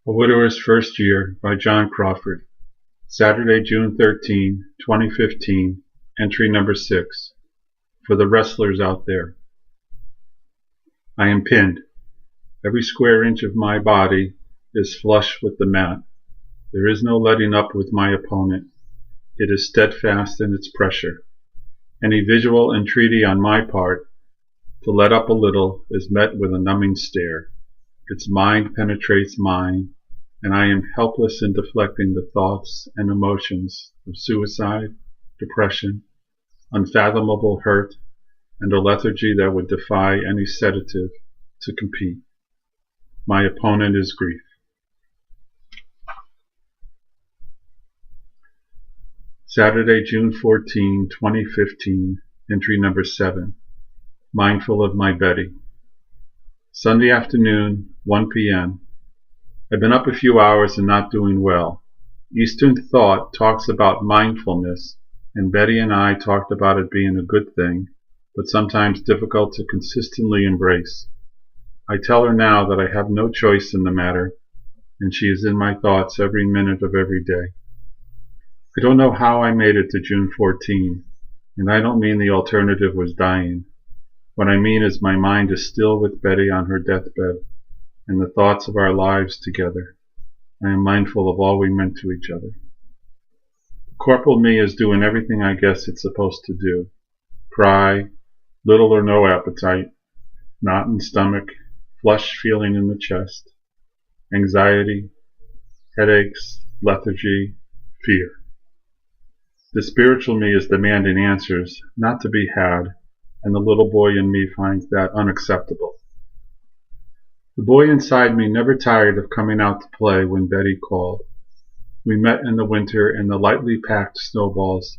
A Widower's First Year by John Crawford. Saturday, June 13, 2015. Entry number 6. For the wrestlers out there. I am pinned. Every square inch of my body is flush with the mat. There is no letting up with my opponent. It is steadfast in its pressure. Any visual entreaty on my part to let up a little is met with a numbing stare. Its mind penetrates mine, and I am helpless in deflecting the thoughts and emotions of suicide, depression, unfathomable hurt, and a lethargy that would defy any sedative to compete. My opponent is grief. Saturday, June 14, 2015. Entry number 7. Mindful of my Betty. Sunday afternoon, 1 p.m. I've been up a few hours and not doing well. Eastern thought talks about mindfulness, and Betty and I talked about it being a good thing, but sometimes difficult to consistently embrace. I tell her now that I have no choice in the matter, and she is in my thoughts every minute of every day. I don't know how I made it to June 14, and I don't mean the alternative was dying. What I mean is my mind is still with Betty on her deathbed, and the thoughts of our lives together. I am mindful of all we meant to each other. The corporal me is doing everything I guess it's supposed to do. Cry, little or no appetite, knot in stomach, flush feeling in the chest, anxiety, headaches, lethargy, fear. The spiritual me is demanding answers, not to be had, and the little boy in me finds that unacceptable. The boy inside me never tired of coming out to play when Betty called. We met in the winter, and the lightly packed snowballs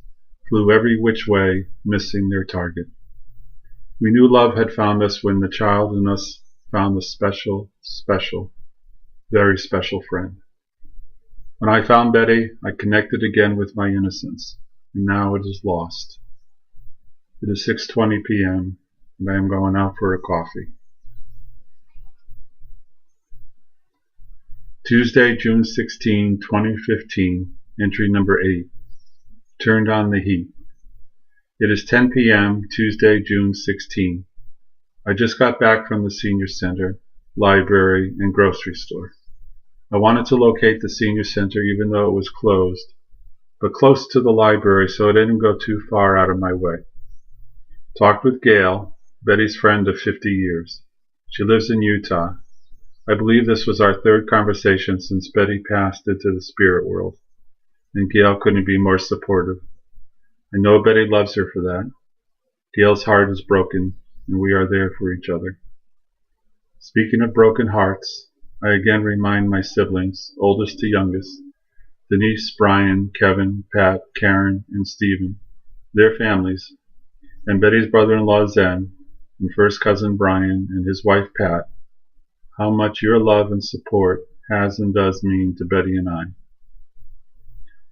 flew every which way, missing their target. We knew love had found us when the child in us found the special, very special friend. When I found Betty, I connected again with my innocence, and now it is lost. It is 6:20 p.m., and I am going out for a coffee. Tuesday, June 16, 2015. Entry number 8. Turned on the heat. It is 10 p.m., Tuesday, June 16. I just got back from the senior center, library, and grocery store. I wanted to locate the senior center even though it was closed, but close to the library so I didn't go too far out of my way. Talked with Gail, Betty's friend of 50 years. She lives in Utah. I believe this was our third conversation since Betty passed into the spirit world, and Gail couldn't be more supportive. I know Betty loves her for that. Gail's heart is broken, and we are there for each other. Speaking of broken hearts, I again remind my siblings, oldest to youngest, Denise, Brian, Kevin, Pat, Karen, and Stephen, their families, and Betty's brother-in-law Zen, and first cousin Brian and his wife Pat, how much your love and support has and does mean to Betty and I.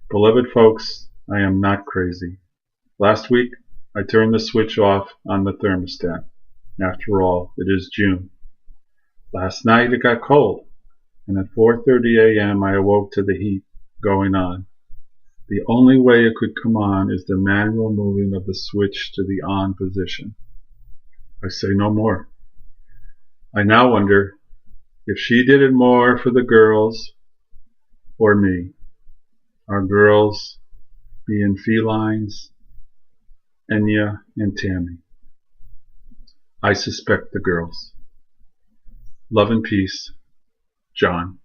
Beloved folks, I am not crazy. Last week, I turned the switch off on the thermostat. After all, it is June. Last night it got cold, and at 4:30 a.m. I awoke to the heat going on. The only way it could come on is the manual moving of the switch to the on position. I say no more. I now wonder if she did it more for the girls or me. Our girls being felines, Enya and Tammy. I suspect the girls. Love and peace, John.